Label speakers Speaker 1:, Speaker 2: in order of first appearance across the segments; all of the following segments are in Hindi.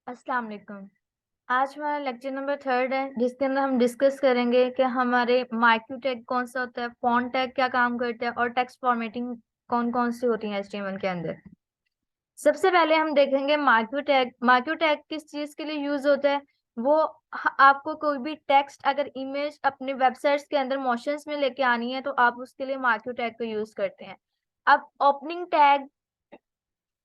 Speaker 1: अस्सलाम वालेकुम। आज हमारा लेक्चर नंबर 3 है जिसके अंदर हम डिस्कस करेंगे कि हमारे माइक्रो टैग कौन सा होता है, फॉन्ट टैग क्या काम करता है और टेक्स्ट फॉर्मेटिंग कौन कौन सी होती है एचटीएमएल के अंदर। सबसे पहले हम देखेंगे माइक्रो टैग। माइक्रो टैग किस चीज के लिए यूज होता है? वो आपको कोई भी टेक्स्ट अगर इमेज अपने वेबसाइट्स के अंदर मोशंस में लेके आनी है तो आप उसके लिए माइक्रो टैग को यूज करते हैं। अब ओपनिंग टैग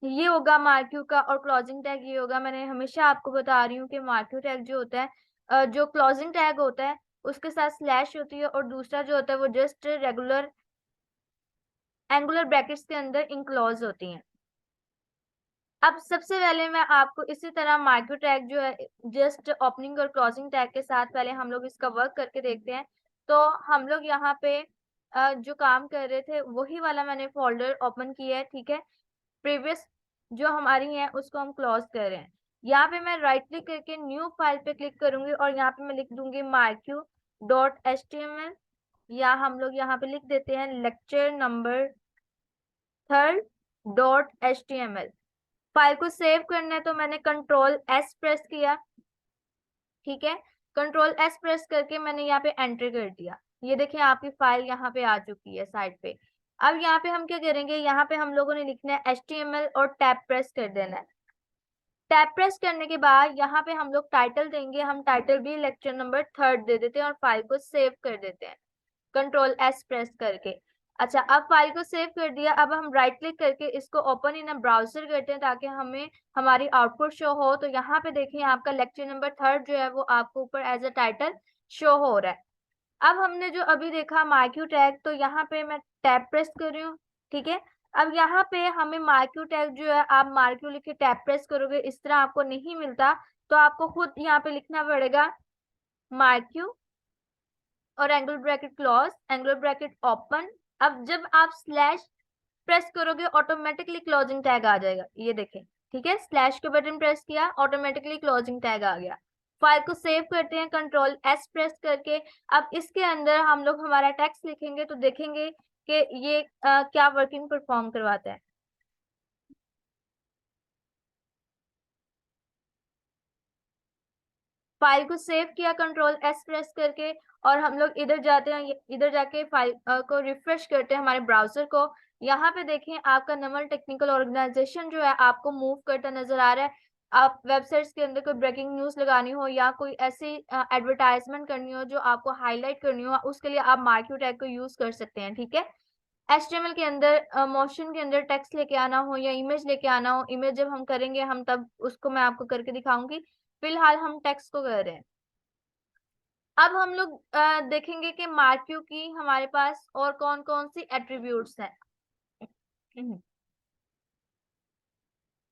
Speaker 1: ये होगा मार्क्यू का और क्लोजिंग टैग ये होगा। मैंने हमेशा आपको बता रही हूँ कि मार्क्यू टैग जो होता है, जो क्लोजिंग टैग होता है उसके साथ स्लैश होती है और दूसरा जो होता है वो जस्ट रेगुलर एंगुलर ब्रैकेट्स के अंदर इनक्लोज होती हैं। अब सबसे पहले मैं आपको इसी तरह मार्क्यू टैग जो है जस्ट ओपनिंग और क्लोजिंग टैग के साथ पहले हम लोग इसका वर्क करके देखते हैं। तो हम लोग यहाँ पे जो काम कर रहे थे वही वाला मैंने फोल्डर ओपन किया है, ठीक है। प्रीवियस जो हमारी है उसको हम क्लोज कर रहे हैं। यहाँ पे मैं राइट क्लिक करके न्यू फाइल पे क्लिक करूंगी और यहाँ पे मैं लिख दूंगी marq.html, या हम लोग यहाँ पे लिख देते हैं लेक्चर नंबर 3.html। फाइल को सेव करना है तो मैंने कंट्रोल एस प्रेस किया, ठीक है। कंट्रोल एस प्रेस करके मैंने यहाँ पे एंटर कर दिया। ये देखिए आपकी फाइल यहाँ पे आ चुकी है साइड पे। अब यहाँ पे हम क्या करेंगे, यहाँ पे हम लोगों ने लिखना है HTML और टैब प्रेस कर देना है। टैब प्रेस करने के बाद यहाँ पे हम लोग टाइटल देंगे। हम टाइटल भी लेक्चर नंबर 3 दे देते हैं और फाइल को सेव कर देते हैं कंट्रोल एस प्रेस करके। अच्छा, अब फाइल को सेव कर दिया। अब हम राइट क्लिक करके इसको ओपन इन अ ब्राउजर करते हैं ताकि हमें हमारी आउटपुट शो हो। तो यहाँ पे देखिए आपका लेक्चर नंबर 3 जो है वो आपको ऊपर एज अ टाइटल शो हो रहा है। अब हमने जो अभी देखा मार्क्यू टैग, तो यहाँ पे मैं टैब प्रेस कर रही हूँ, ठीक है। अब यहाँ पे हमें मार्क्यू टैग जो है, आप मार्क्यू लिख के टैब प्रेस करोगे इस तरह आपको नहीं मिलता, तो आपको खुद यहाँ पे लिखना पड़ेगा मार्क्यू और angle bracket close, angle bracket open. अब जब आप स्लैश प्रेस करोगे ऑटोमेटिकली क्लोजिंग टैग आ जाएगा, ये देखें, ठीक है। स्लैश के बटन प्रेस किया, ऑटोमेटिकली क्लोजिंग टैग आ गया। फाइल को सेव करते हैं कंट्रोल एस प्रेस करके। अब इसके अंदर हम लोग हमारा टेक्स्ट लिखेंगे तो देखेंगे कि ये क्या वर्किंग परफॉर्म करवाता है। फाइल को सेव किया कंट्रोल एस प्रेस करके और हम लोग इधर जाते हैं, इधर जाके फाइल को रिफ्रेश करते हैं हमारे ब्राउजर को। यहाँ पे देखें आपका नमल टेक्निकल ऑर्गेनाइजेशन जो है आपको मूव करता नजर आ रहा है। आप वेबसाइट्स के अंदर कोई ब्रेकिंग न्यूज लगानी हो या कोई ऐसी एडवर्टाइजमेंट करनी हो जो आपको हाईलाइट करनी हो, उसके लिए आप मार्क्यू टैग को यूज कर सकते हैं, ठीक है। एचटीएमएल के अंदर मोशन के अंदर टेक्स्ट लेके आना हो या इमेज लेके आना हो, इमेज जब हम करेंगे हम तब उसको मैं आपको करके दिखाऊंगी। फिलहाल हम टेक्स्ट को कर रहे हैं। अब हम लोग देखेंगे कि मार्क्यू की हमारे पास और कौन कौन सी एट्रीब्यूट्स हैं।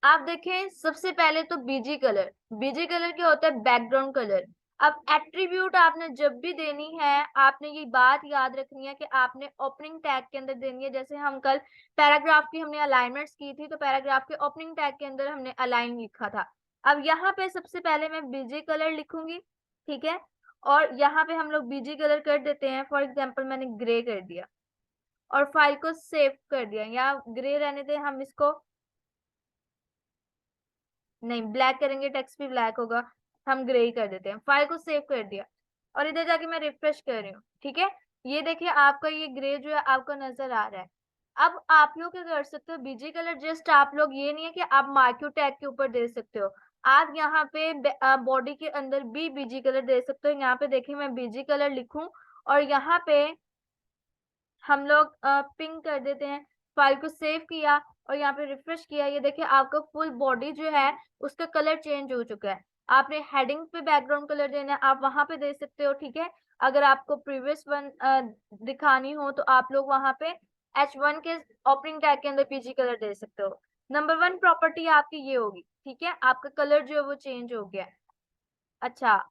Speaker 1: आप देखें सबसे पहले तो बीजी कलर। बीजी कलर क्या होता है? Background colour. अब एट्रीब्यूट आपने जब भी देनी है आपने ये बात याद रखनी है कि आपने ओपनिंग टैग के अंदर देनी है। जैसे हम कल पैराग्राफ की हमने अलाइनमेंट्स की थी तो पैराग्राफ के ओपनिंग टैग के अंदर हमने अलाइन लिखा था। अब यहाँ पे सबसे पहले मैं बीजी कलर लिखूंगी, ठीक है। और यहाँ पे हम लोग बीजी कलर कर देते हैं। फॉर एग्जाम्पल मैंने ग्रे कर दिया और फाइल को सेव कर दिया। या ग्रे रहने दें हम इसको, नहीं ब्लैक करेंगे टेक्स्ट भी ब्लैक होगा, हम ग्रे ही कर देते हैं। फाइल को सेव कर दिया और इधर जाके मैं रिफ्रेश कर रही हूँ, ठीक है। ये देखिए आपका ये ग्रे जो है आपको नजर आ रहा है। अब आप लोग क्या कर सकते हो, बीजी कलर जस्ट आप लोग ये नहीं है कि आप मार्क्यू टैग के ऊपर दे सकते हो, आप यहाँ पे बॉडी के अंदर भी बीजी कलर दे सकते हो। यहाँ पे देखिए मैं बीजी कलर लिखूं और यहाँ पे हम लोग पिंक कर देते हैं। फाइल को सेव किया और यहाँ पे रिफ्रेश किया। ये देखिए आपका फुल बॉडी जो है उसका कलर चेंज हो चुका है। आपने हेडिंग पे बैकग्राउंड कलर देना है, आप वहां पे दे सकते हो, ठीक है। अगर आपको प्रीवियस वन दिखानी हो तो आप लोग वहां पे H1 के ओपनिंग टैग के अंदर पीजी कलर दे सकते हो। नंबर 1 प्रॉपर्टी आपकी ये होगी, ठीक है। आपका कलर जो है वो चेंज हो गया है। अच्छा,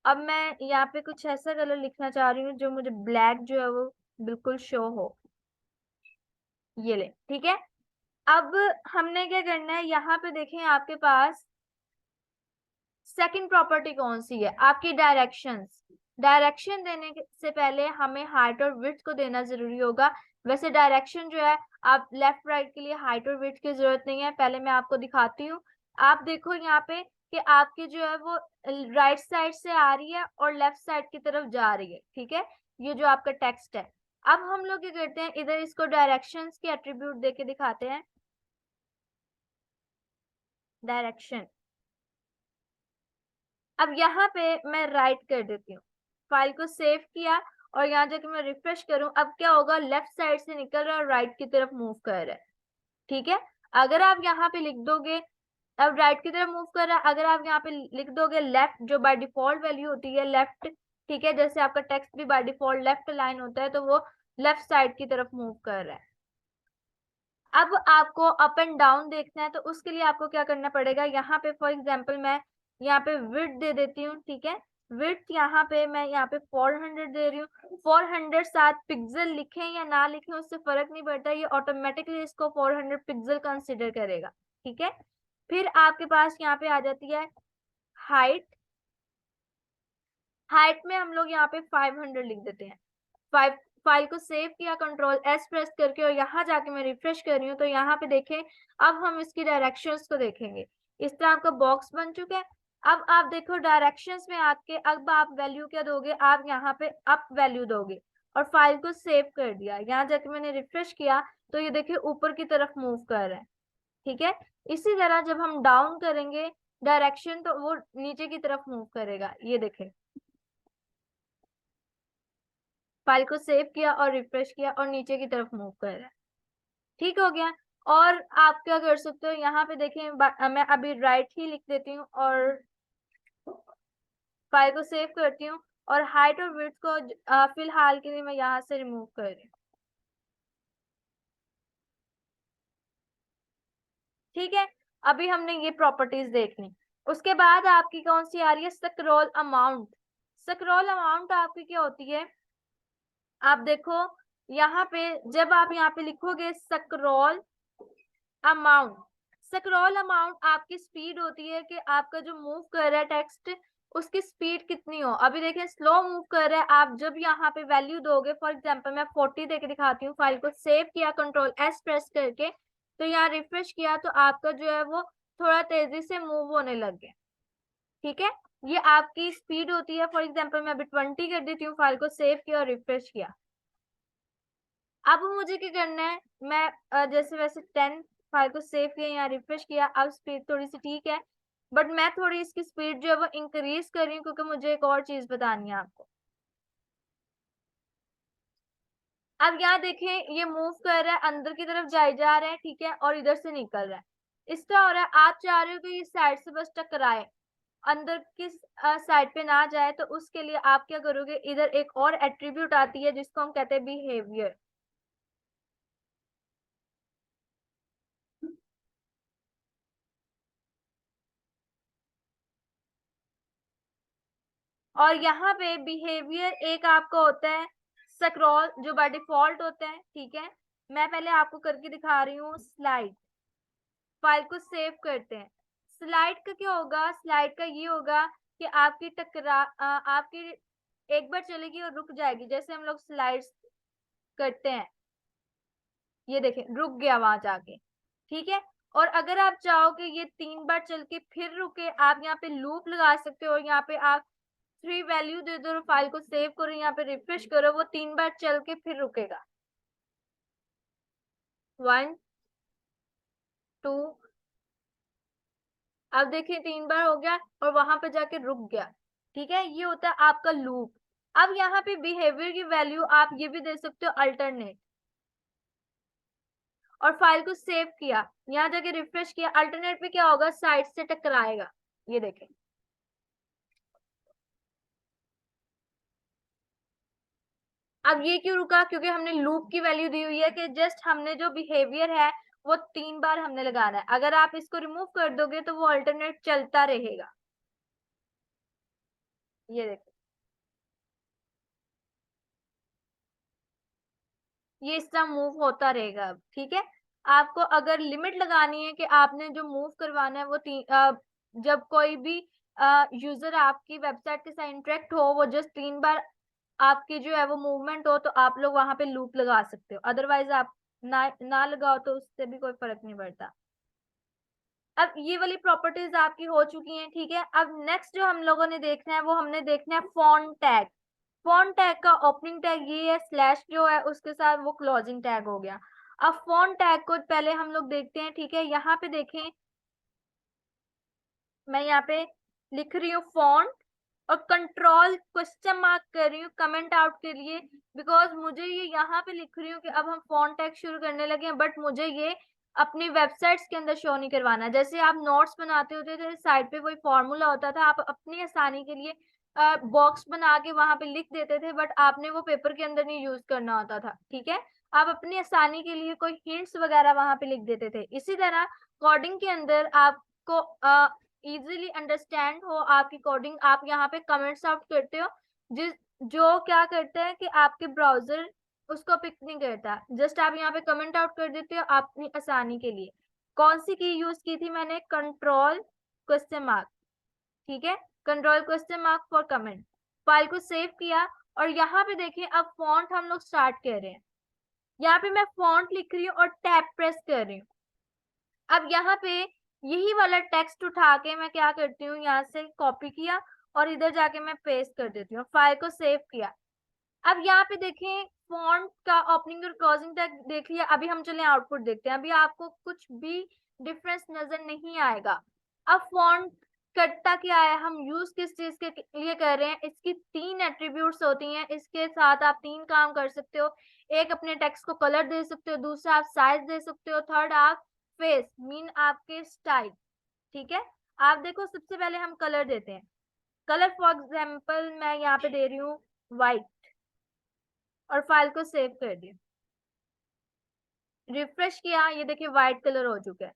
Speaker 1: अब मैं यहाँ पे कुछ ऐसा कलर लिखना चाह रही हूँ जो मुझे ब्लैक जो है वो बिल्कुल शो हो। ये ले, ठीक है। अब हमने क्या करना है, यहाँ पे देखें आपके पास सेकंड प्रॉपर्टी कौन सी है, आपकी डायरेक्शंस। डायरेक्शन देने से पहले हमें हाइट और विड्थ को देना जरूरी होगा। वैसे डायरेक्शन जो है आप लेफ्ट राइट के लिए हाइट और विड्थ की जरूरत नहीं है, पहले मैं आपको दिखाती हूँ। आप देखो यहाँ पे कि आपकी जो है वो राइट साइड से आ रही है और लेफ्ट साइड की तरफ जा रही है, ठीक है। ये जो आपका टेक्स्ट है, अब हम लोग क्या करते हैं, इधर इसको डायरेक्शंस के एट्रीब्यूट देके दिखाते हैं। डायरेक्शन, अब यहाँ पे मैं राइट कर देती हूँ, फाइल को सेव किया और यहाँ जाके मैं रिफ्रेश करूं, अब क्या होगा, लेफ्ट साइड से निकल रहा है और राइट की तरफ मूव कर रहा है, ठीक है। अगर आप यहाँ पे लिख दोगे, अब राइट की तरफ मूव कर रहा है, अगर आप यहाँ पे लिख दोगे लेफ्ट, जो बाय डिफॉल्ट वैल्यू होती है लेफ्ट, ठीक है, जैसे आपका टेक्स्ट भी बाय डिफॉल्ट लेफ्ट अलाइन होता है, तो वो लेफ्ट साइड की तरफ मूव कर रहा है। अब आपको अप एंड डाउन देखना है, तो उसके लिए आपको क्या करना पड़ेगा, यहाँ पे फॉर एग्जाम्पल मैं यहाँ पे विड्थ दे देती हूँ, ठीक है। विड्थ यहाँ पे मैं यहाँ पे 400 दे रही हूँ। 400 साथ पिक्सल लिखें या ना लिखें उससे फर्क नहीं पड़ता, ये ऑटोमेटिकली इसको 400 पिक्सल कंसिडर करेगा, ठीक है। फिर आपके पास यहाँ पे आ जाती है हाइट। हाइट में हम लोग यहाँ पे 500 लिख देते हैं। फाइल को सेव किया, कंट्रोल एस प्रेस करके, और यहाँ जाके मैं रिफ्रेश कर रही हूँ, तो यहाँ पे देखें, अब हम इसकी डायरेक्शंस को देखेंगे। इस तरह आपका बॉक्स बन चुका है। अब आप देखो डायरेक्शंस में आके अब आप वैल्यू क्या दोगे, आप यहाँ पे अप वैल्यू दोगे और फाइल को सेव कर दिया। यहाँ जाके मैंने रिफ्रेश किया तो ये देखिए ऊपर की तरफ मूव कर रहा है, ठीक है। इसी तरह जब हम डाउन करेंगे डायरेक्शन, तो वो नीचे की तरफ मूव करेगा, ये देखें। फाइल को सेव किया और रिफ्रेश किया और नीचे की तरफ मूव कर रहा है, ठीक हो गया। और आप क्या कर सकते हो, यहाँ पे देखें, मैं अभी राइट ही लिख देती हूँ और फाइल को सेव करती हूँ, और हाइट और विड्थ को फिलहाल के लिए मैं यहाँ से रिमूव कर रही हूँ, ठीक है। अभी हमने ये प्रॉपर्टीज देख ली। उसके बाद आपकी कौन सी आ रही है, स्क्रॉल अमाउंट। स्क्रॉल अमाउंट आपकी क्या होती है, आप देखो यहाँ पे, जब आप यहाँ पे लिखोगे स्क्रॉल अमाउंट, स्क्रॉल अमाउंट आपकी स्पीड होती है कि आपका जो मूव कर रहा है टेक्स्ट, उसकी स्पीड कितनी हो। अभी देखें स्लो मूव कर रहा है, आप जब यहाँ पे वैल्यू दोगे, फॉर एग्जांपल मैं 40 देके दिखाती हूँ, फाइल को सेव किया कंट्रोल एस प्रेस करके, तो यहाँ रिफ्रेश किया तो आपका जो है वो थोड़ा तेजी से मूव होने लग गया, ठीक है। ये आपकी स्पीड होती है। फॉर एग्जाम्पल मैं अभी 20 कर देती हूँ, फाइल को सेव किया और रिफ्रेश किया। अब मुझे क्या करना है, मैं जैसे वैसे 10, फाइल को सेव किया, यहाँ रिफ्रेश किया, अब स्पीड थोड़ी सी ठीक है, बट मैं थोड़ी इसकी स्पीड जो है वो इंक्रीज कर रही हूँ, क्योंकि मुझे एक और चीज बतानी है आपको। अब यहाँ देखें ये मूव कर रहा है, अंदर की तरफ जाए जा रहा है, ठीक है, और इधर से निकल रहा है। इस तरह हो रहा है, आप चाह रहे हो कि इस साइड से बस टकराए, अंदर किस साइड पे ना जाए, तो उसके लिए आप क्या करोगे, इधर एक और एट्रीब्यूट आती है जिसको हम कहते हैं बिहेवियर। और यहाँ पे बिहेवियर एक आपका होता है स्क्रॉल, जो बाय डिफॉल्ट होता है, ठीक है। मैं पहले आपको करके दिखा रही हूँ स्लाइड। फाइल को सेव करते हैं। स्लाइड का क्या होगा, स्लाइड का ये होगा कि आपकी आपकी एक बार चलेगी और रुक जाएगी, जैसे हम लोग स्लाइड्स करते हैं, ये देखें रुक गया वहां जाके, ठीक है। और अगर आप चाहो कि ये 3 बार चल के फिर रुके, आप यहाँ पे लूप लगा सकते हो, यहाँ पे आप 3 वैल्यू दे दो, फाइल को सेव करो, यहाँ पे रिफ्रेश करो, वो 3 बार चल के फिर रुकेगा। 1 2, अब देखिए 3 बार हो गया और वहां पे जाके रुक गया, ठीक है। ये होता है आपका लूप। अब यहाँ पे बिहेवियर की वैल्यू आप ये भी दे सकते हो अल्टरनेट, और फाइल को सेव किया, यहाँ जाके रिफ्रेश किया, अल्टरनेट पे क्या होगा, साइड से टकराएगा, ये देखें। अब ये क्यों रुका, क्योंकि हमने लूप की वैल्यू दी हुई है कि जस्ट हमने जो बिहेवियर है वो 3 बार हमने लगाना है। अगर आप इसको रिमूव कर दोगे तो वो अल्टरनेट चलता रहेगा, ये देखो, ये इस तरह मूव होता रहेगा अब, ठीक है। आपको अगर लिमिट लगानी है कि आपने जो मूव करवाना है वो जब कोई भी यूजर आपकी वेबसाइट के साथ इंटरेक्ट हो, वो जस्ट 3 बार आपकी जो है वो मूवमेंट हो, तो आप लोग वहां पे लूप लगा सकते हो। अदरवाइज आप ना लगाओ तो उससे भी कोई फर्क नहीं पड़ता। अब ये वाली प्रॉपर्टीज आपकी हो चुकी हैं, ठीक है। अब नेक्स्ट जो हम लोगों ने देखना है वो हमने देखना है फॉन्ट टैग। फॉन्ट टैग का ओपनिंग टैग ये है, स्लैश जो है उसके साथ वो क्लोजिंग टैग हो गया। अब फॉन्ट टैग को पहले हम लोग देखते हैं, ठीक है। यहाँ पे देखें, मैं यहाँ पे लिख रही हूँ फॉन्ट और कंट्रोल क्वेश्चन मार्क कर रही हूँ कमेंट आउट के लिए, बिकॉज मुझे ये यहाँ पे लिख रही हूँ कि अब हम फॉन्ट टैग शुरू करने लगे हैं, बट मुझे ये अपनी वेबसाइट्स के अंदर शो नहीं करवाना। जैसे आप नोट्स बनाते होते थे, साइड पे कोई फॉर्मूला होता था, आप अपनी आसानी के लिए बॉक्स बना के वहां पे लिख देते थे, बट आपने वो पेपर के अंदर नहीं यूज करना होता था, ठीक है। आप अपनी आसानी के लिए कोई हिंट्स वगैरह वहां पे लिख देते थे। इसी तरह कोडिंग के अंदर आपको इजीली अंडरस्टैंड हो आपकी कोडिंग, आप यहाँ पे कमेंट्स आउट करते हो, जिस जो क्या करते हैं कि आपके ब्राउजर उसको पिक नहीं करता, जस्ट आप यहाँ पे कमेंट आउट कर देते हो अपनी आसानी के लिए। कौन सी की यूज की थी मैंने? कंट्रोल क्वेश्चन मार्क, ठीक है। Control question mark for comment. File को सेव किया और यहाँ पे देखिए अब फॉन्ट हम लोग स्टार्ट कर रहे हैं। यहाँ पे मैं फॉन्ट लिख रही हूँ और टैब प्रेस कर रही हूँ। अब यहाँ पे यही वाला टेक्स्ट उठा के मैं क्या करती हूँ, यहाँ से कॉपी किया और इधर जाके मैं पेस्ट कर देती हूँ, फाइल को सेव किया। अब यहाँ पे देखें फॉन्ट का ओपनिंग और क्लोजिंग टैग देख लिया। अभी हम चले आउटपुट देखते हैं। अभी आपको कुछ भी डिफरेंस नजर नहीं आएगा। अब फॉन्ट करता क्या है, हम यूज किस चीज के लिए कर रहे हैं, इसकी 3 एट्रीब्यूट्स होती हैं। इसके साथ आप 3 काम कर सकते हो। एक, अपने टेक्स्ट को कलर दे सकते हो। दूसरा, आप साइज दे सकते हो। थर्ड, आप फेस मीन आपके स्टाइल, ठीक है। आप देखो, सबसे पहले हम कलर देते हैं। कलर फॉर एग्जाम्पल मैं यहाँ पे दे रही हूँ व्हाइट और फाइल को सेव कर दिया। रिफ्रेश किया, ये देखिए व्हाइट कलर हो चुका है।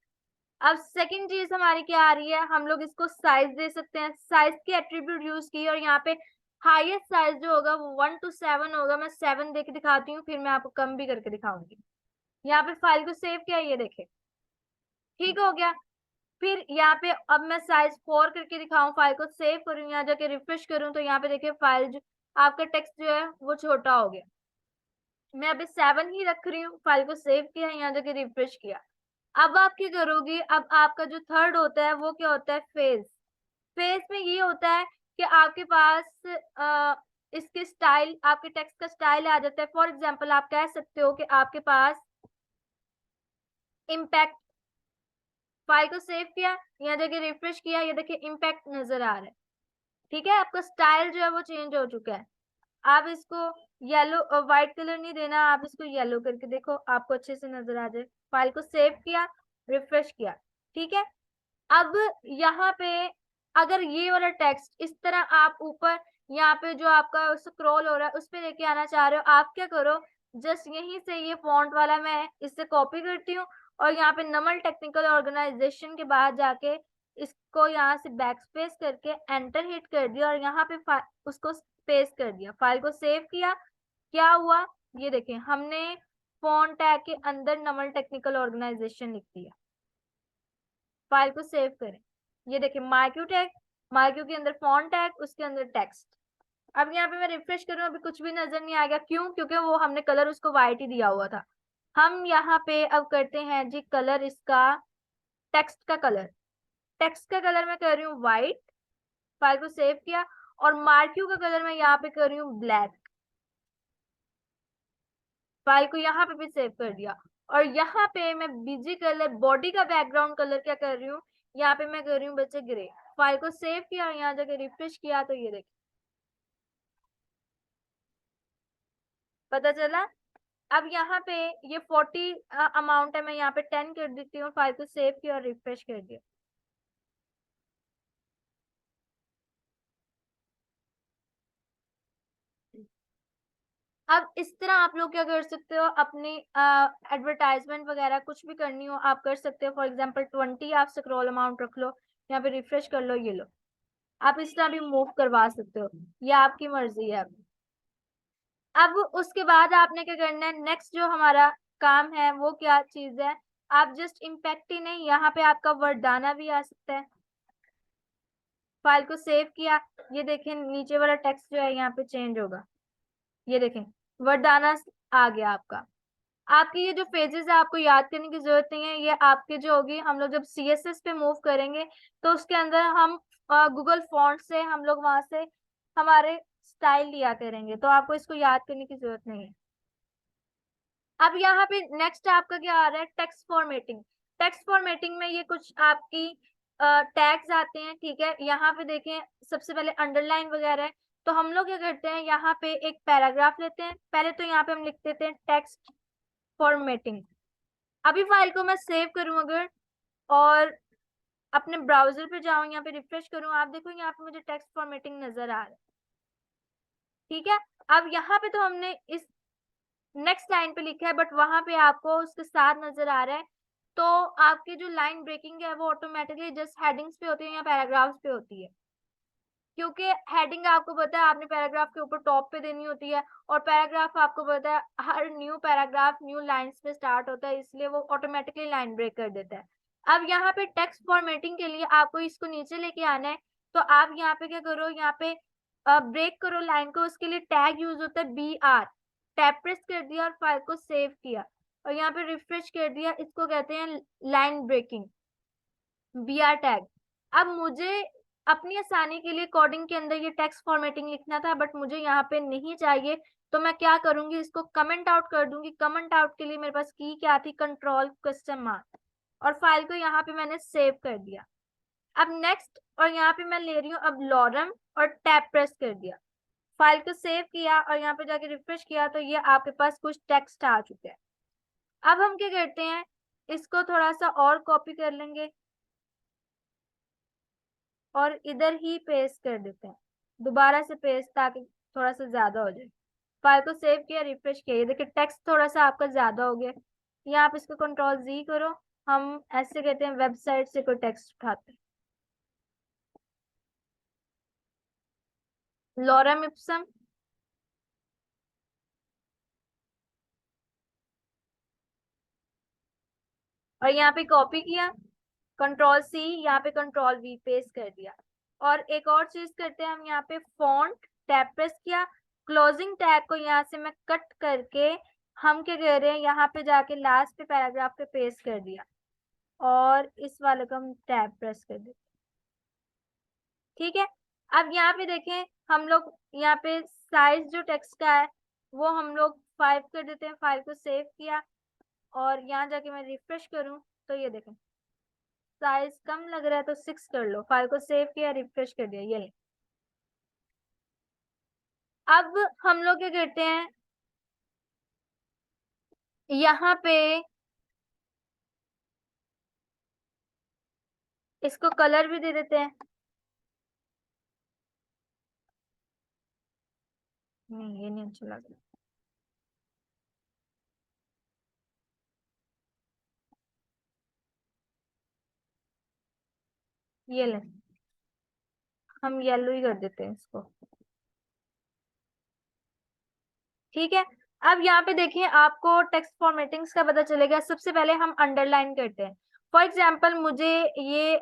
Speaker 1: अब सेकंड चीज हमारी क्या आ रही है, हम लोग इसको साइज दे सकते हैं। साइज की एट्रीब्यूट यूज की और यहाँ पे हाईएस्ट साइज जो होगा वो 1 to 7 होगा। मैं 7 दे के दिखाती हूँ, फिर मैं आपको कम भी करके दिखाऊंगी। यहाँ पे फाइल को सेव किया, ये देखे ठीक हो गया। फिर यहाँ पे अब मैं साइज 4 करके दिखाऊं, फाइल को सेव करूँ, यहाँ जाके रिफ्रेश करूँ तो यहाँ पे देखिए फाइल जो आपका टेक्स्ट जो है वो छोटा हो गया। मैं अभी 7 ही रख रही हूँ, फाइल को सेव किया, यहाँ जाके रिफ्रेश किया। अब आप क्या करोगी, अब आपका जो थर्ड होता है वो क्या होता है, फेस। फेस में ये होता है कि आपके पास इसके स्टाइल, आपके टेक्स्ट का स्टाइल आ जाता है। फॉर एग्जाम्पल आप कह सकते हो कि आपके पास इम्पैक्ट। फाइल को सेव किया, यहाँ जाके रिफ्रेश किया, ये देखिए इम्पैक्ट नजर आ रहा है, ठीक है। आपका स्टाइल जो है वो चेंज हो चुका है। आप इसको येलो, व्हाइट कलर नहीं देना, आप इसको येलो करके देखो, आपको अच्छे से नजर आ जाए। फाइल को सेव किया, रिफ्रेश किया, ठीक है। अब यहाँ पे अगर ये वाला टेक्स्ट इस तरह आप ऊपर यहाँ पे जो आपका स्क्रॉल हो रहा है उस पे लेके आना चाह रहे हो, आप क्या करो, जस्ट यहीं से ये फॉन्ट वाला मैं इससे कॉपी करती हूँ और यहाँ पे नमल टेक्निकल ऑर्गेनाइजेशन के बाद जाके इसको यहाँ से बैक स्पेस करके एंटर हिट कर दिया और यहाँ पे उसको पेस्ट कर दिया। फाइल को सेव किया, क्या हुआ, ये देखें हमने फॉन्ट टैग के अंदर नमल टेक्निकल ऑर्गेनाइजेशन लिख दिया। फाइल को सेव करें, ये देखिए मार्क्यू टैग, मार्क्यू के अंदर फॉन्ट टैग, उसके अंदर टेक्स्ट। अब यहाँ पे मैं रिफ्रेश करूँ, अभी कुछ भी नजर नहीं आएगा, क्यों? क्योंकि वो हमने कलर उसको व्हाइट ही दिया हुआ था। हम यहाँ पे अब करते हैं जी कलर इसका, टेक्स्ट का कलर। टेक्स्ट का कलर मैं कर रही हूँ व्हाइट, फाइल को सेव किया, और मार्क्यू का कलर मैं यहाँ पे कर रही हूँ ब्लैक। फाइल को यहाँ पे भी सेव कर दिया और यहाँ पे मैं बीजी कलर, बॉडी का बैकग्राउंड कलर क्या कर रही हूँ, यहाँ पे मैं कर रही हूँ बच्चे ग्रे। फाइल को सेव किया और यहाँ जाके रिफ्रेश किया तो ये देखिए पता चला। अब यहाँ पे ये 40 अमाउंट है, मैं यहाँ पे 10 कर देती हूँ। फाइल को सेव किया और रिफ्रेश कर दिया। अब इस तरह आप लोग क्या कर सकते हो, अपनी एडवर्टाइजमेंट वगैरह कुछ भी करनी हो आप कर सकते हो। फॉर एग्जांपल 20 आप स्क्रॉल अमाउंट रख लो, यहाँ पे रिफ्रेश कर लो, ये लो। आप इस तरह भी मूव करवा सकते हो, ये आपकी मर्जी है। अब उसके बाद आपने क्या करना है, नेक्स्ट जो हमारा काम है वो क्या चीज है, आप जस्ट इम्पैक्ट ही नहीं, यहाँ पे आपका वर्डाना भी आ सकता है। फाइल को सेव किया, ये देखें नीचे वाला टेक्स्ट जो है यहाँ पे चेंज होगा, ये देखें वर्डाना आ गया आपका। आपकी ये जो फेजेस है आपको याद करने की जरूरत नहीं है, ये आपके जो होगी, हम लोग जब CSS पे मूव करेंगे तो उसके अंदर हम गूगल फॉन्ट से हम लोग वहां से हमारे स्टाइल लिया करेंगे, तो आपको इसको याद करने की जरूरत नहीं है। अब यहाँ पे नेक्स्ट आपका क्या आ रहा है, टेक्स्ट फॉर्मेटिंग। टेक्स्ट फॉर्मेटिंग में ये कुछ आपकी टैग्स आते हैं, ठीक है। यहाँ पे देखें, सबसे पहले अंडरलाइन वगैरह है, तो हम लोग क्या करते हैं, यहाँ पे एक पैराग्राफ लेते हैं। पहले तो यहाँ पे हम लिख देते हैं टेक्स्ट फॉर्मेटिंग। अभी फाइल को मैं सेव करूं अगर, और अपने ब्राउजर पे जाऊं, यहाँ पे रिफ्रेश करूं, आप देखो यहाँ पे मुझे टेक्स्ट फॉर्मेटिंग नजर आ रहा है, ठीक है। अब यहाँ पे तो हमने इस नेक्स्ट लाइन पे लिखा है, बट वहां पे आपको उसके साथ नजर आ रहा है। तो आपकी जो लाइन ब्रेकिंग है वो ऑटोमेटिकली जस्ट हेडिंग्स पे होती है या पैराग्राफ्स पे होती है, क्योंकि हेडिंग आपको पता है आपने पैराग्राफ के ऊपर टॉप पे देनी होती है, और पैराग्राफ आपको पता है हर न्यू पैराग्राफ न्यू लाइंस पे स्टार्ट होता है, इसलिए वो ऑटोमेटिकली लाइन ब्रेक कर देता है। अब यहाँ पे टेक्स्ट फॉर्मेटिंग के लिए आपको इसको नीचे लेके आना है, तो आप यहाँ पे क्या करो, यहाँ पे ब्रेक करो लाइन को, उसके लिए टैग यूज होता है BR। टैब प्रेस कर दिया और फाइल को सेव किया, और यहाँ पे रिफ्रेश कर दिया, इसको कहते हैं लाइन ब्रेकिंग, BR टैग। अब मुझे अपनी आसानी के लिए कोडिंग के अंदर ये टेक्स्ट फॉर्मेटिंग लिखना था, बट मुझे यहाँ पे नहीं चाहिए, तो मैं क्या करूंगी, इसको कमेंट आउट कर दूंगी। कमेंट आउट के लिए मेरे पास की क्या थी, कंट्रोल क्वेश्चन मार्क, और फाइल को यहाँ पे मैंने सेव कर दिया। अब नेक्स्ट, और यहाँ पे मैं ले रही हूँ अब लॉरम, और टैब प्रेस कर दिया, फाइल को सेव किया, और यहाँ पे जाके रिफ्रेश किया, तो ये आपके पास कुछ टेक्स्ट आ चुका है। अब हम क्या करते हैं, इसको थोड़ा सा और कॉपी कर लेंगे और इधर ही पेस्ट कर देते हैं, दोबारा से पेस्ट, ताकि थोड़ा सा ज्यादा हो जाए। फाइल को सेव किया, रिफ्रेश किया, ये देखिए टेक्स्ट थोड़ा सा आपका ज्यादा हो गया। या आप इसको Ctrl+Z करो, हम ऐसे कहते हैं वेबसाइट से कोई टेक्स्ट उठाते हैं, लॉरम इप्सम, और यहाँ पे कॉपी किया, Ctrl+C, यहाँ पे Ctrl+V पेस्ट कर दिया। और एक और चीज करते हैं हम, यहाँ पे फॉन्ट टैब प्रेस किया, क्लोजिंग टैग को यहाँ से मैं कट करके, हम क्या कर रहे हैं, यहाँ पे जाके लास्ट पे पैराग्राफ पे पेस्ट कर दिया, और इस वाले को हम टैब प्रेस कर देते, ठीक है। अब यहाँ पे देखें, हम लोग यहाँ पे साइज जो टेक्स्ट का है वो हम लोग 5 कर देते हैं। फाइल को सेव किया, और यहाँ जाके मैं रिफ्रेश करूं, तो ये देखें साइज कम लग रहा है तो 6 कर लो। फाइल को सेव किया, रिफ्रेश कर दिया, ये ले। अब हम लोग क्या करते हैं, यहाँ पे इसको कलर भी दे देते हैं। नहीं, ये नहीं अच्छा लग रहा, ये ले, हम येलो ही कर देते हैं इसको, ठीक है। अब यहाँ पे देखिए, आपको टेक्स्ट फॉर्मेटिंग्स का पता चलेगा। सबसे पहले हम अंडरलाइन करते हैं। फॉर एग्जाम्पल मुझे ये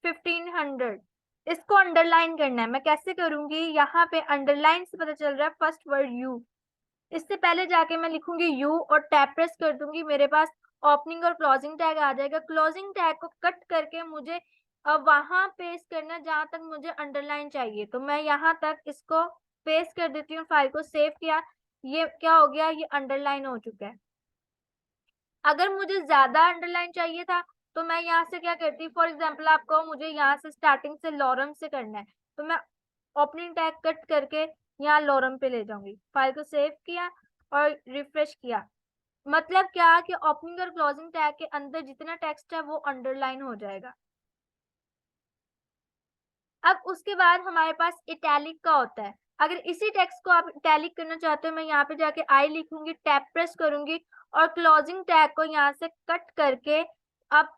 Speaker 1: 1500, इसको अंडरलाइन करना है। मैं कैसे करूंगी, यहाँ पे अंडरलाइन से पता चल रहा है फर्स्ट वर्ड यू, इससे पहले जाके मैं लिखूंगी यू और टैब प्रेस कर दूंगी, मेरे पास ओपनिंग और क्लोजिंग टैग आ जाएगा। क्लोजिंग टैग को कट करके मुझे वहां पेस्ट करना जहां तक मुझे अंडरलाइन चाहिए, तो मैं यहाँ तक इसको पेस्ट कर देती हूँ। फाइल को सेव किया, ये क्या हो गया, ये अंडरलाइन हो चुका है। अगर मुझे ज्यादा अंडरलाइन चाहिए था, तो मैं यहाँ से क्या करती, फॉर एग्जाम्पल आपको मुझे यहाँ से स्टार्टिंग से लॉरम से करना है, तो मैं ओपनिंग टैग कट करके यहाँ लॉरम पे ले जाऊंगी। फाइल को सेव किया और रिफ्रेश किया, मतलब क्या कि ओपनिंग और क्लोजिंग टैग के अंदर जितना टेक्स्ट है वो अंडरलाइन हो जाएगा। अब उसके बाद हमारे पास इटैलिक का होता है। अगर इसी टेक्स्ट को आप इटैलिक करना चाहते हो, मैं यहाँ पे जाके आई लिखूंगी, टैब प्रेस करूंगी, और क्लोजिंग टैग को यहाँ से कट करके अब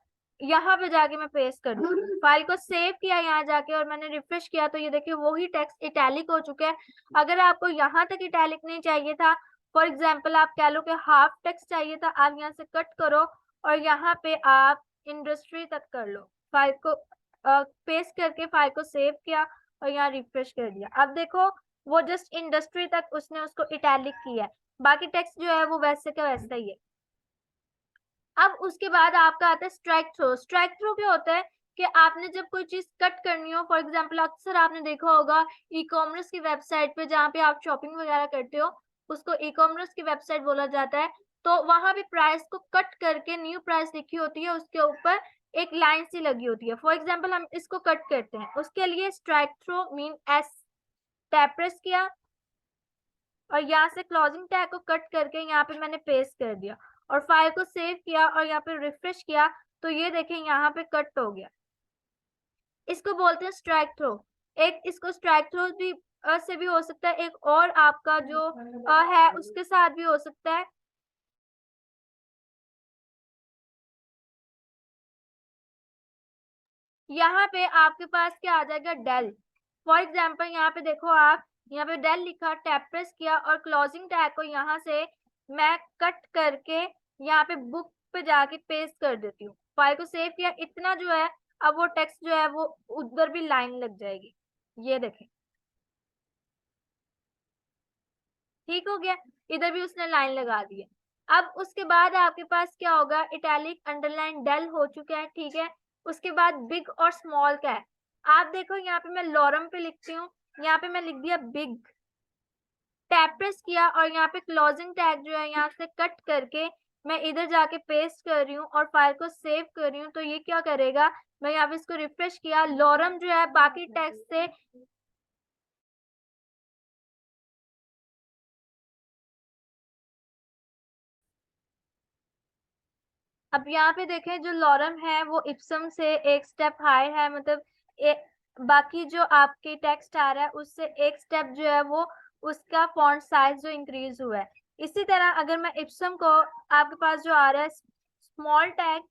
Speaker 1: यहाँ पे जाके मैं पेस्ट कर दूंगी। फाइल को सेव किया यहाँ जाके, और मैंने रिफ्रेश किया, तो ये देखिए वही टेक्स्ट इटैलिक हो चुका है। अगर आपको यहाँ तक इटैलिक नहीं चाहिए था, फॉर एग्जाम्पल आप कह लो कि हाफ टेक्स्ट चाहिए था, आप यहाँ से कट करो और यहाँ पे आप इंडस्ट्री तक कर लो। फाइल को पेस्ट करके फाइल को सेव किया और यहाँ रिफ्रेश कर दिया। अब देखो वो जस्ट इंडस्ट्री तक उसने उसको इटैलिक किया है। बाकी टेक्स्ट जो है वो वैसे का वैसा ही है। अब उसके बाद आपका आता है स्ट्राइक थ्रो। स्ट्राइक थ्रो क्या होता है कि आपने जब कोई चीज कट करनी हो, फॉर एग्जांपल अक्सर आपने देखा होगा ई कॉमर्स की वेबसाइट पे जहाँ पे आप शॉपिंग वगैरह करते हो, उसको ई कॉमर्स की वेबसाइट बोला जाता है। तो वहां पे प्राइस को कट करके न्यू प्राइस लिखी होती है, उसके ऊपर एक लाइन सी लगी होती है। फॉर एग्जाम्पल हम इसको कट करते हैं, उसके लिए strikethrough mean S, tap press किया और यहाँ से क्लोजिंग टैग को कट करके यहाँ पे मैंने पेस्ट कर दिया और फाइल को सेव किया और यहाँ पे रिफ्रेश किया, तो ये देखें यहाँ पे कट हो गया। इसको बोलते हैं स्ट्राइक थ्रो। एक इसको स्ट्राइक थ्रो भी से भी हो सकता है, एक और आपका जो है उसके साथ भी हो सकता है। यहाँ पे आपके पास क्या आ जाएगा, डेल। फॉर एग्जाम्पल यहाँ पे देखो आप, यहाँ पे डेल लिखा, टैप प्रेस किया और क्लोजिंग टैग को यहाँ से मैं कट करके यहाँ पे बुक पे जाके पेस्ट कर देती हूँ, फाइल को सेव किया, इतना जो है अब वो टेक्स्ट जो है वो उधर भी लाइन लग जाएगी। ये देखें, ठीक हो गया, इधर भी उसने लाइन लगा दी है। अब उसके बाद आपके पास क्या होगा, इटैलिक अंडरलाइन डेल हो चुका है, ठीक है। उसके बाद बिग और स्मॉल का है। आप देखो यहाँ पे मैं लॉरम पे लिखती हूँ, यहाँ पे मैं लिख दिया बिग, टैप प्रेस किया और यहाँ पे क्लोजिंग टैग जो है यहाँ से कट करके मैं इधर जाके पेस्ट कर रही हूँ और फाइल को सेव कर रही हूँ, तो ये क्या करेगा, मैं यहाँ पे इसको रिफ्रेश किया, लॉरम जो है बाकी टेक्स्ट से अब यहाँ पे देखें जो लॉरम है वो इप्सम से एक स्टेप हाई है, मतलब बाकी जो आपके टेक्स्ट आ रहा है उससे एक स्टेप जो है वो उसका फॉन्ट साइज जो इंक्रीज हुआ है। इसी तरह अगर मैं इप्सम को, आपके पास जो आ रहा है स्मॉल टैग,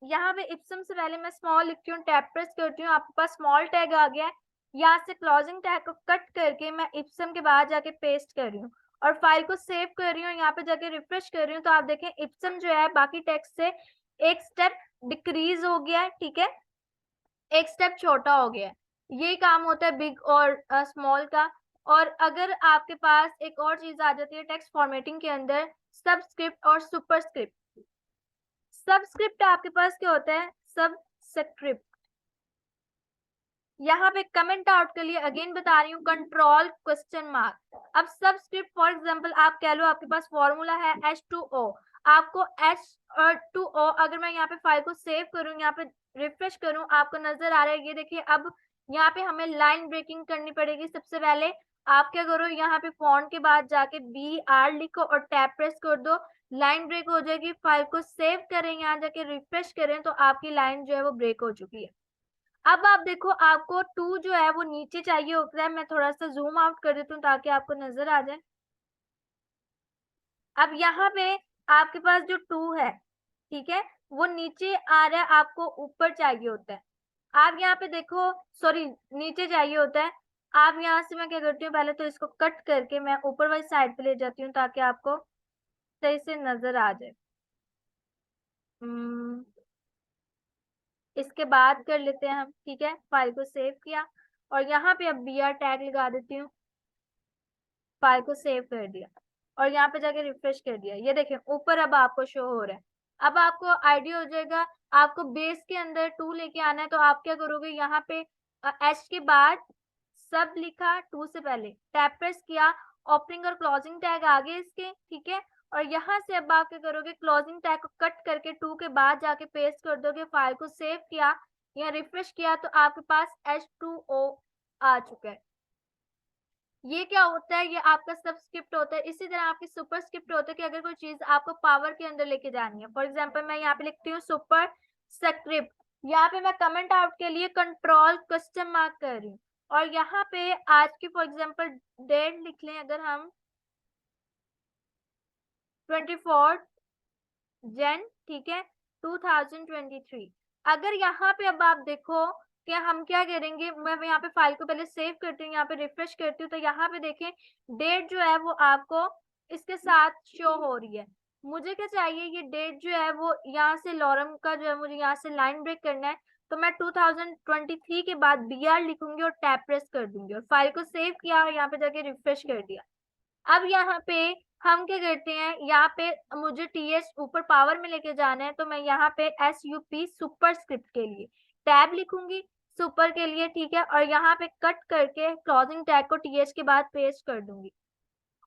Speaker 1: यहाँ पे इप्सम से पहले मैं स्मॉल लिखती हूँ, टैप प्रेस करती हूँ, आपके पास स्मॉल टैग आ गया है। यहाँ से क्लोजिंग टैग को कट करके मैं इप्सम के बाद जाके पेस्ट कर रही हूँ और फाइल को सेव कर रही हूँ, यहाँ पे जाके रिफ्रेश कर रही हूँ, तो आप देखें इप्सम जो है बाकी टेक्स्ट से एक स्टेप डिक्रीज हो गया है, ठीक है, एक स्टेप छोटा हो गया है। ये काम होता है बिग और स्मॉल का। और अगर आपके पास एक और चीज आ जाती है टेक्स्ट फॉर्मेटिंग के अंदर, सबस्क्रिप्ट और सुपरस्क्रिप्ट। सबस्क्रिप्ट आपके पास क्या होता है, सबस्क्रिप्ट, यहाँ पे कमेंट आउट के लिए अगेन बता रही हूँ, कंट्रोल क्वेश्चन मार्क। अब सबस्क्रिप्ट फॉर एग्जांपल आप कह लो आपके पास फॉर्मूला है H2O, आपको H2O अगर मैं यहाँ पे फाइल को सेव करूँ, यहाँ पे रिफ्रेश करूँ, आपको नजर आ रहा है, ये देखिए अब यहाँ पे हमें लाइन ब्रेकिंग करनी पड़ेगी। सबसे पहले आप क्या करो, यहाँ पे फॉन्ट के बाद जाके BR लिखो और टैप प्रेस कर दो, लाइन ब्रेक हो जाएगी। फाइल को सेव करें, यहाँ जाके रिफ्रेश करें, तो आपकी लाइन जो है वो ब्रेक हो चुकी है। अब आप देखो आपको टू जो है वो नीचे चाहिए होता है, मैं थोड़ा सा जूम आउट कर देती हूँ ताकि आपको नजर आ जाए। अब यहाँ पे आपके पास जो टू है, ठीक है, वो नीचे आ रहा है, आपको ऊपर चाहिए होता है। आप यहाँ पे देखो, सॉरी नीचे चाहिए होता है। आप यहाँ से मैं क्या करती हूँ, पहले तो इसको कट करके मैं ऊपर वाली साइड पे ले जाती हूँ ताकि आपको सही से नजर आ जाए। हम्म, इसके बाद कर लेते हैं हम, ठीक है, फाइल को सेव किया और यहाँ पे अब BR टैग लगा देती हूँ, फाइल को सेव कर दिया और यहाँ पे जाके रिफ्रेश कर दिया। ये देखें ऊपर अब आपको शो हो रहा है। अब आपको आइडिया हो जाएगा, आपको बेस के अंदर टू लेके आना है, तो आप क्या करोगे, यहाँ पे एच के बाद सब लिखा, टू से पहले टैप प्रेस किया, ओपनिंग और क्लोजिंग टैग आगे इसके, ठीक है, और यहाँ से अब आप क्या करोगे, क्लोजिंग टैग को कट करके टू के बाद जाके पेस्ट कर दोगे, फाइल को सेव किया या रिफ्रेश किया, तो आपके पास H2O आ चुका है। ये क्या होता है, ये आपका सबस्क्रिप्ट होता है। इसी तरह आपकी सुपरस्क्रिप्ट होता है कि अगर कोई चीज आपको पावर के अंदर लेके जानी है, फॉर एग्जांपल मैं यहाँ पे लिखती हूँ सुपर स्क्रिप्ट, यहाँ पे मैं कमेंट आउट के लिए कंट्रोल क्वेश्चन मार्क कर रही हूँ और यहाँ पे आज की फॉर एग्जांपल डेट लिख लें, अगर हम 24 जन, ठीक है, 2023। अगर यहाँ पे अब आप देखो कि हम क्या करेंगे, मैं यहाँ पे फाइल को पहले सेव करती हूँ, यहाँ पे रिफ्रेश करती हूँ, तो यहाँ पे देखें डेट जो है वो आपको इसके साथ शो हो रही है। मुझे क्या चाहिए, ये डेट जो है वो यहाँ से लॉरम का जो है मुझे यहाँ से लाइन ब्रेक करना है, तो मैं 2023 के बाद BR लिखूंगी और टैप प्रेस कर दूंगी और फाइल को सेव किया और यहाँ पे जाके रिफ्रेश कर दिया। अब यहाँ पे हम क्या करते हैं, यहाँ पे मुझे टीएच ऊपर पावर में लेके जाना है, तो मैं यहाँ पे SUP सुपरस्क्रिप्ट के लिए टैब लिखूंगी, सुपर के लिए, ठीक है, और यहाँ पे कट करके क्लोजिंग टैग को टीएच के बाद पेस्ट कर दूंगी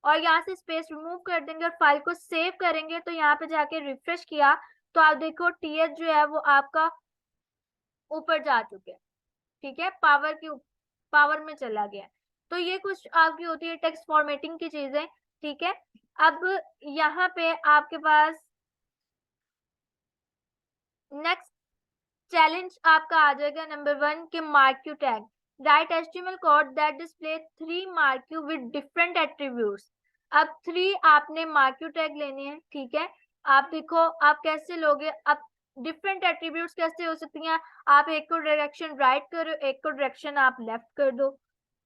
Speaker 1: और यहाँ से स्पेस रिमूव कर देंगे और फाइल को सेव करेंगे। तो यहाँ पे जाके रिफ्रेश किया तो आप देखो टीएच जो है वो आपका ऊपर जा चुके हैं, ठीक है, पावर में चला गया है। तो ये कुछ आपकी होती है टेक्स्ट फॉर्मेटिंग की चीजें, ठीक है। अब यहाँ पे आपके पास नेक्स्ट चैलेंज आपका आ जाएगा नंबर 1 के marquee tag. Right HTML code that display 3 marquee with different attributes. अब 3 आपने मार्क्यू टैग लेने हैं, ठीक है। आप देखो आप कैसे लोगे। अब डिफरेंट एट्रीब्यूट्स कैसे हो सकती हैं, आप एक को डायरेक्शन राइट करो, एक को डायरेक्शन आप लेफ्ट कर दो,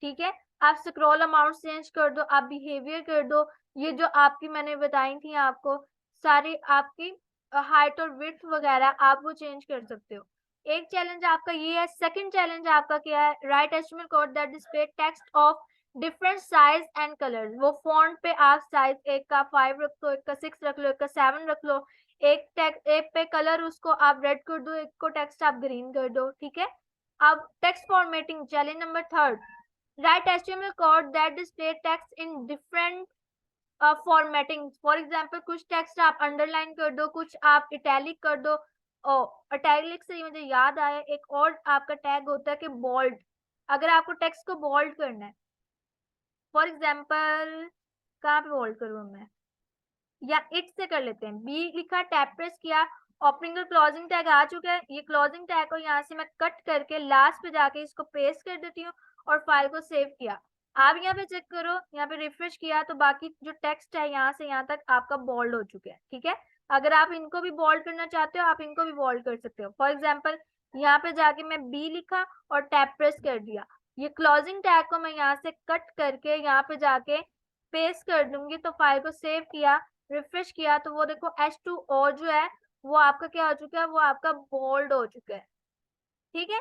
Speaker 1: ठीक है। आप स्क्रॉल अमाउंट चेंज कर दो, आप बिहेवियर कर दो, ये जो आपकी मैंने बताई थी आपको सारी आपकी हाइट और विड्थ वगैरह आप वो चेंज कर सकते हो। एक चैलेंज आपका ये है। सेकंड चैलेंज आपका क्या है, right HTML code that display text of different size and colours. वो फॉन्ट पे आप साइज एक का 5 रख लो, एक का 6 रख लो, एक का 7 रख लो, एक पे कलर उसको आप रेड कर दो, एक को टेक्स्ट आप ग्रीन कर दो, ठीक है। अब text formatting challenge number 3, right HTML code that display text in different formatting. For example कुछ टेक्स्ट आप अंडरलाइन कर दो, कुछ आप इटैलिक कर दो। इटैलिक से ही मुझे याद आया, एक और आपका टैग होता है कि बोल्ड। अगर आपको टेक्स्ट को बोल्ड करना है, फॉर एग्जाम्पल कहाँ पे बोल्ड करूँ मैं, या इट से कर लेते हैं। बी लिखा, टैब प्रेस किया, ओपनिंग और क्लोजिंग टैग आ चुका है। ये क्लोजिंग टैग को यहाँ से मैं कट करके लास्ट पे जाके इसको पेस्ट कर देती हूँ और फाइल को सेव किया। आप यहाँ पे चेक करो, यहाँ पे रिफ्रेश किया तो बाकी जो टेक्स्ट है यहाँ से यहाँ तक आपका बोल्ड हो चुका है, ठीक है। अगर आप इनको भी बोल्ड करना चाहते हो, आप इनको भी बोल्ड कर सकते हो। फॉर एग्जाम्पल यहाँ पे जाके मैं बी लिखा और टैब प्रेस कर दिया, ये क्लोजिंग टैग को मैं यहाँ से कट करके यहाँ पे जाके पेस्ट कर दूंगी, तो फाइल को सेव किया, रिफ्रेश किया तो वो देखो H2O जो है वो आपका क्या हो चुका है, वो आपका बोल्ड हो चुका है, ठीक है।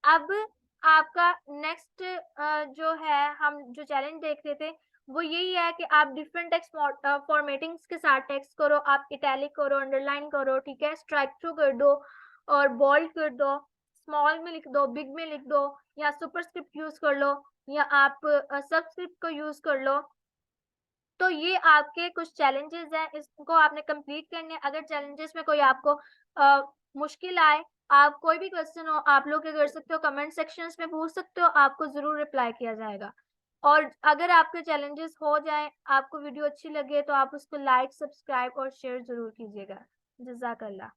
Speaker 1: अब आपका नेक्स्ट जो है, हम जो चैलेंज देख रहे थे वो यही है कि आप डिफरेंट टेक्स्ट फॉर्मेटिंग्स के साथ टेक्स्ट करो, आप इटैलिक करो, अंडरलाइन करो, ठीक है, स्ट्राइक थ्रू कर दो और बोल्ड कर दो, स्मॉल में लिख दो, बिग में लिख दो, या सुपरस्क्रिप्ट यूज कर लो, या आप सबस्क्रिप्ट को यूज कर लो। तो ये आपके कुछ चैलेंजेस हैं, इसको आपने कंप्लीट करने हैं। अगर चैलेंजेस में कोई आपको मुश्किल आए, आप कोई भी क्वेश्चन हो आप लोग क्या कर सकते हो, कमेंट सेक्शंस में पूछ सकते हो, आपको जरूर रिप्लाई किया जाएगा। और अगर आपके चैलेंजेस हो जाए, आपको वीडियो अच्छी लगे तो आप उसको लाइक, सब्सक्राइब और शेयर जरूर कीजिएगा। जज़ाकल्लाह।